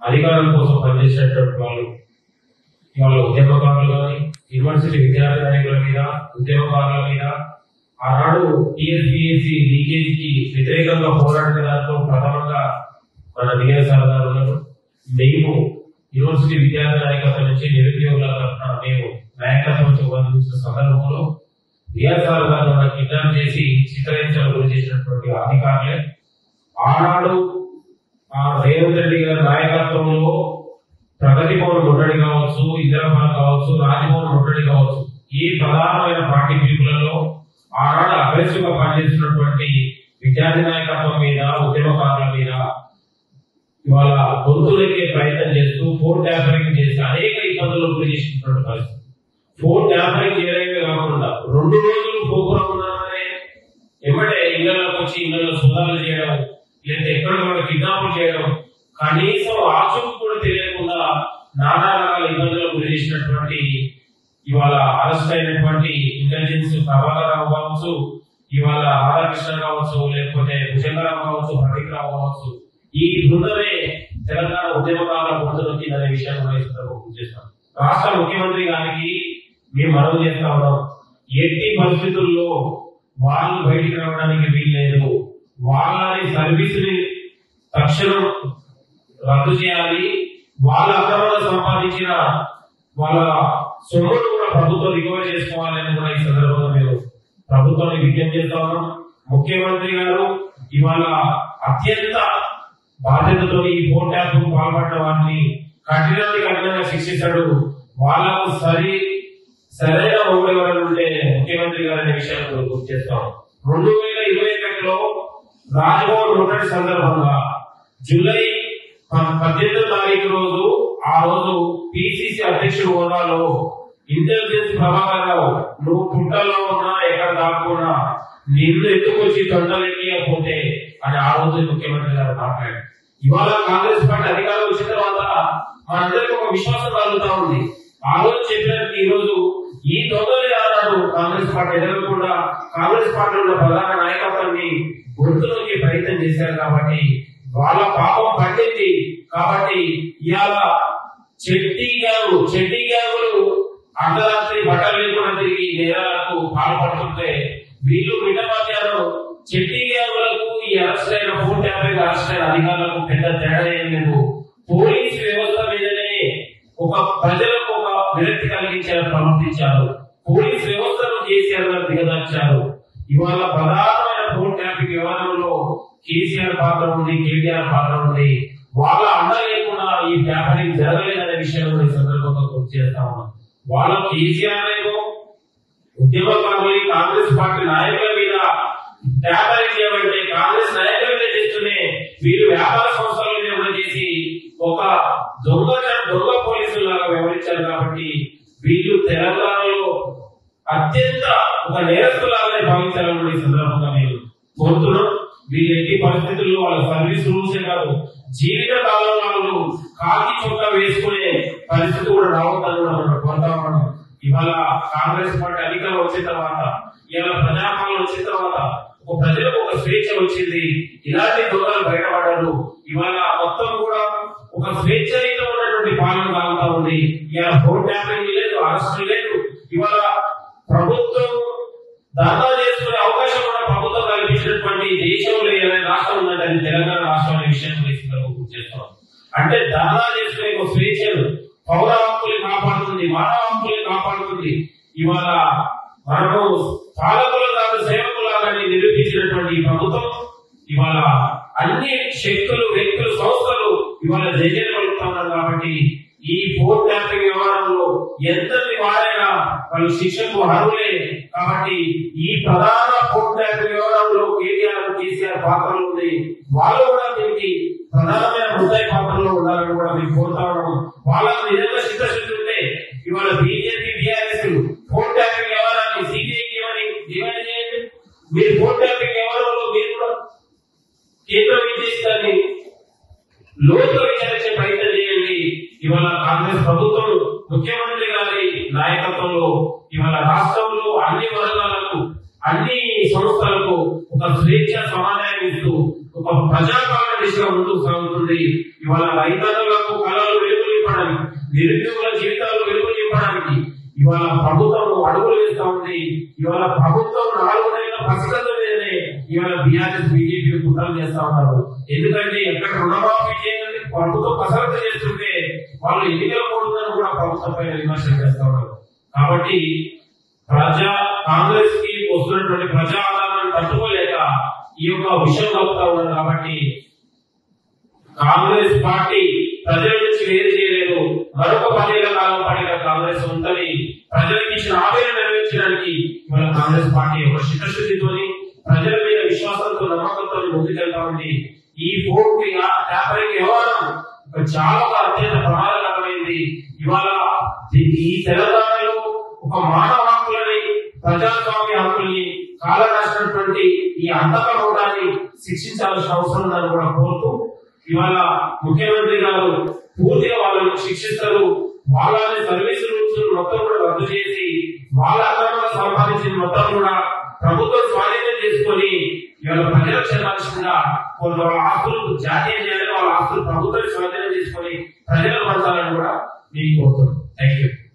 అధికారం కోసం పనిచేసినటువంటి వాళ్ళు ఇవాళ ఉద్యమకారులు కానీ యూనివర్సిటీ విద్యార్థి నాయకుల మీద ఉద్యమకారుల మీద ఆనాడు టీఎస్పీఎస్సీ లీకేజీకి వ్యతిరేకంగా పోరాడిన దాంట్లో ప్రథమంగా మన విఎస్ఆర్ గారు ఉన్నారు. మేము యూనివర్సిటీ విద్యార్థి నాయకత్వం నుంచి నిరుద్యోగుల తరఫున మేము నాయకత్వం అందించిన సందర్భంలో విఎస్ఆర్ గారు కిడ్నాప్ చేసి చిత్రహింసలు గురి చేసినటువంటి అధికారులే ఆనాడు రేవంత్ రెడ్డి గారి నాయకత్వంలో ప్రగతి భవన్ ముట్టడి కావచ్చు, ఇందిరాభవన్ కావచ్చు, రాజ్భవన్ ముట్టడి కావచ్చు, ఈ ప్రధానమైన పార్టీ పీపులలో ఆనాడు అగ్రెసివ్ గా పనిచేస్తున్నటువంటి విద్యార్థి నాయకత్వం మీద ఉద్యమకారుల మీద ఇవాళ గొంతులకే ప్రయత్నం చేస్తూ ఫోన్ ట్యాంపరింగ్ చేసి అనేక ఇబ్బందులకు గురి చేసినటువంటి పరిస్థితి. ఫోన్ ట్యాంపరింగ్ చేయడమే కాకుండా 2 రోజులు ప్రోగ్రాం ఉన్నారనే ఎమ్మటే ఇళ్లలోకి వచ్చి ఇళ్లలో సోదాలు చేయడం, లేదా ఎక్కడ కూడా కిడ్నాపులు చేయడం, కనీసం ఆచూకు కూడా తెలియకుండా నానా రకాల ఇబ్బందులకు గురి చేసినటువంటి ఇవాళ అరెస్ట్ అయినటువంటి ఇంటెలిజెన్స్ ప్రభాకరరావు కావచ్చు, ఇవాళ రాధాకృష్ణ కావచ్చు, లేకపోతే భుజంగరావు కావచ్చు, ప్రదీప్రావు కావచ్చు, ఈ బృందమే తెలంగాణ ఉద్యమకారుల బృందం అనే విషయాన్ని గుర్తు చేస్తాం. రాష్ట్ర ముఖ్యమంత్రి గారికి మేము మనవి చేస్తా ఉన్నాం, ఎట్టి పరిస్థితుల్లో వాళ్ళు బయటికి రావడానికి వీల్లేదు. వాళ్ళని సర్వీసుని తక్షణం రద్దు చేయాలి. వాళ్ళ అక్రమంగా సంపాదించిన వాళ్ళ సొమ్మును కూడా ప్రభుత్వం రికవర్ చేసుకోవాలని కూడా ఈ సందర్భంగా మేము ప్రభుత్వాన్ని విజ్ఞప్తి చేస్తా ఉన్నాం. ముఖ్యమంత్రి గారు ఇవాళ అత్యంత బాధ్యతతో ఈ ఫోన్ ట్యాప్ పాల్పడిన వారిని కఠినంగా శిక్షిస్తాడు. వాళ్ళకు సరైన మొగుడు ఎవరైనా ఉంటే ముఖ్యమంత్రి గారు అనే విషయాన్ని గుర్తు చేస్తాం. 2021లో రాజ్భవన్ ముట్టడి సందర్భంగా జూలై 18వ తారీఖు రోజు ఆ రోజు పిసిసి అధ్యక్షుడు హోదాలో ఇంటెలిజెన్స్ ప్రభాకరరావు నువ్వు పుట్టల్లో ఉన్నా ఎక్కడ దాక్కున్నా నిన్ను ఎత్తుకొచ్చి తొండలెక్కకపోతే అని ఆ రోజు ముఖ్యమంత్రి గారు మాట్లాడారు. ఇవాళ కాంగ్రెస్ పార్టీ అధికారం వచ్చిన తర్వాత మనందరికీ ఒక విశ్వాసం కలుగుతా ఉంది. ఆ రోజు చెప్పినట్టు ఈ రోజు ఈ దొంగలే ఆనాడు కాంగ్రెస్ పార్టీ ఎదగకుండా కాంగ్రెస్ పార్టీలో ప్రధాన నాయకత్వాన్ని గుర్తులోకి ప్రయత్నం చేశారు కాబట్టి వాళ్ళ పాపం పండింది. కాబట్టి ఇవాళ చెడ్డీ గ్యాంగులు అర్ధరాత్రి బట్టలు లేకుండా తిరిగి నేరాలకు పాల్పడుతుంటే వీళ్ళు మిట్ట మధ్యాహ్నం చెడ్డీ గ్యాంగులకు ఈ అరెస్ట్ అయిన ఫోన్ ట్యాంపరింగ్ అరెస్ట్ అయిన అధికారులకు పెద్ద తేడా ఏం లేదు. పోలీసు వ్యవస్థ మీదనే ఒక ప్రజలకు ఒక విరక్తి కలిగించారు, ప్రవర్తించారు. పోలీసు వ్యవస్థను కేసీఆర్ గారు దిగదార్చారు. ఇవాళ ప్రధానమైన ఫోన్ ట్యాంపింగ్ వ్యవహారంలో కేసీఆర్ పాత్ర ఉంది, కేటీఆర్ పాత్ర ఉంది. వాళ్ళ అండ లేకుండా ఈ ట్యాంపరింగ్ జరగలేదనే విషయాన్ని ఈ సందర్భంగా గుర్తు చేస్తా ఉన్నాం. వాళ్ళ కేసీఆర్ ఏమో ఉద్యమకారులు కాంగ్రెస్ పార్టీ నాయకుల మీద ట్యాంపరింగ్ చేయబడితే కాంగ్రెస్ నాయకుల మీద చేస్తూనే వీళ్ళు వ్యాపార సంస్థల మీద కూడా చేసి ఒక దొంగ పోలీసులాగా వ్యవహరించారు. కాబట్టి వీళ్ళు తెలంగాణలో అత్యంత ఒక నేరస్తులాగానే భావించాలని ఈ సందర్భంగా మేము కోరుతున్నాం. వీళ్ళు ఎట్టి పరిస్థితుల్లో వాళ్ళ సర్వీస్ రూల్సే కాదు, జీవిత కాలంలో వాళ్ళు కాకి చొక్కా వేసుకునే పరిస్థితి కూడా రావద్దని కూడా మనం కోరుతా ఉన్నాం. ఇవాళ కాంగ్రెస్ పార్టీ అధికారం వచ్చిన తర్వాత, ఇవాళ ప్రజాపాలన వచ్చిన తర్వాత ఒక ప్రజలకు ఒక స్వేచ్ఛ వచ్చింది. ఇలాంటి దొంగలు బయటపడ్డారు. ఇవాళ మొత్తం కూడా ఒక స్వేచ్ఛతో ఉన్నటువంటి పాలన సాగుతా ఉంది. ఇవాళ ఫోన్ ట్యాంపరింగ్ లేదు, అరెస్టు లేదు. ఇవాళ ప్రభుత్వం ధర్నా చేసుకునే అవకాశం కూడా ప్రభుత్వం కల్పించినటువంటి దేశంలో ఏదైనా రాష్ట్రం ఉందంటే అది తెలంగాణ రాష్ట్రం అనే విషయాన్ని గుర్తు చేస్తాం. అంటే ధర్నా చేసుకునే ఒక స్వేచ్ఛను పౌర హక్కుల్ని కాపాడుతుంది, మానవ హక్కుల్ని కాపాడుతుంది. ఇవాళ మనము పాలకులు కాదు సేవకులాగానే నిరూపించినటువంటి ఈ ప్రభుత్వం ఇవాళ అన్ని శక్తులు, వ్యక్తులు, సంస్థలు ఇవాళ జైలు పలుకుతా ఉన్నారు. కాబట్టి ఈ ఫోన్ ట్యాంపరింగ్ వ్యవహారంలో ఎంతటి వారైనా వాళ్ళు శిక్షకు అర్హులే. కాబట్టి ఈ ప్రధాన ఫోన్ ట్యాంపరింగ్ వ్యవహారంలో కేసీఆర్ పాత్రలో ఉంది. వాళ్ళు కూడా దీనికి ప్రధానమైన ముద్దాయి పాత్రలో ఉండాలని కూడా మేము కోరుతా ఉన్నాము. వాళ్ళకు నిజంగా చిత్తశుద్ధి ఉంటే ఇవాళ బీజేపీ, టీఆర్ఎస్ ఫోన్ ట్యాంపరింగ్ వ్యవహారాన్ని సిబిఐకి డిమాండ్ చేయండి. మీరు ఫోన్ ట్యాంపరింగ్ వ్యవహారంలో మీరు కూడా కేంద్రం విజేసి దాన్ని లోతుగా విచారించే ప్రయత్నం చేయండి. ఇవాళ కాంగ్రెస్ ప్రభుత్వం ముఖ్యమంత్రి గారి నాయకత్వంలో ఇవాళ రాష్ట్రంలో అన్ని వర్గాలకు, అన్ని సంస్థలకు ఒక స్వేచ్ఛ సమాధానం ఇస్తూ ఒక ప్రజాపాలన దిశగా ముందుకు సాగుతుంది. ఇవాళ రైతాంగాలకు నిరుద్యోగుల జీవితాల్లో వెలుగు నింపడానికి ఇవాళ ప్రభుత్వం అడుగులు వేస్తా ఉంది. ఇవాళ ప్రభుత్వం 4 నెలల పరిస్థితుల మీదనే ఇవాళ బీఆర్ఎస్ బీజేపీ కుట్రలు చేస్తా ఉన్నారు. ఎందుకంటే ఎక్కడ రుణమాఫీ చేయాలని ప్రభుత్వం కసరత్తు చేస్తుంటే వాళ్ళు ఎన్నికల కోరుతుందని కూడా ప్రభుత్వం పైన విమర్శలు చేస్తా ఉన్నారు. కాబట్టి కాంగ్రెస్ కి వస్తున్నటువంటి ప్రజా ఆదాయాన్ని తట్టుకోలేక ఈ యొక్క విషయం కలుపుతా ఉన్నారు. కాబట్టి కాంగ్రెస్ పార్టీ ప్రజల నుంచి వేరు చేయలేదు. మరొక 10 ఏళ్ల కాలం పాటు కాంగ్రెస్ ఉందని ప్రజలకు ఇచ్చిన హామీలను నెరవేర్చడానికి మన కాంగ్రెస్ పార్టీ ఒక చిత్తశుద్ధితో ప్రజల మీద విశ్వాసంతో నమ్మకంతో ముందుకెళ్తా ఉంది. ఈ ఫోన్ ట్యాపరింగ్ వ్యవహారం చాలా అత్యంత ప్రమాదకరమైంది. ఇవాళ ఈ తెలంగాణలో ఒక మానవ హక్కులని ప్రజాస్వామ్య హక్కుల్ని కాలరాసినటువంటి ఈ అంతకరోగాన్ని శిక్షించాల్సిన అవసరం ఉందని కూడా కోరుతూ ఇవాళ ముఖ్యమంత్రి గారు పూర్తిగా వాళ్ళని శిక్షిస్తారు. వాళ్ళని సర్వీస్ రూల్స్ మొత్తం కూడా రద్దు చేసి వాళ్ళ అక్రమంగా సంపాదించిన మొత్తం కూడా ప్రభుత్వం స్వాధీనం చేసుకొని ఇవాళ ప్రజలకు చెందాల్సిందిగా వాళ్ళ ఆస్తులు జాతీయ చేయాలి, వాళ్ళ ఆస్తులు ప్రభుత్వం స్వాధీనం చేసుకొని ప్రజలకు పంచాలని కూడా నేను కోరుతున్నాను. Thank you.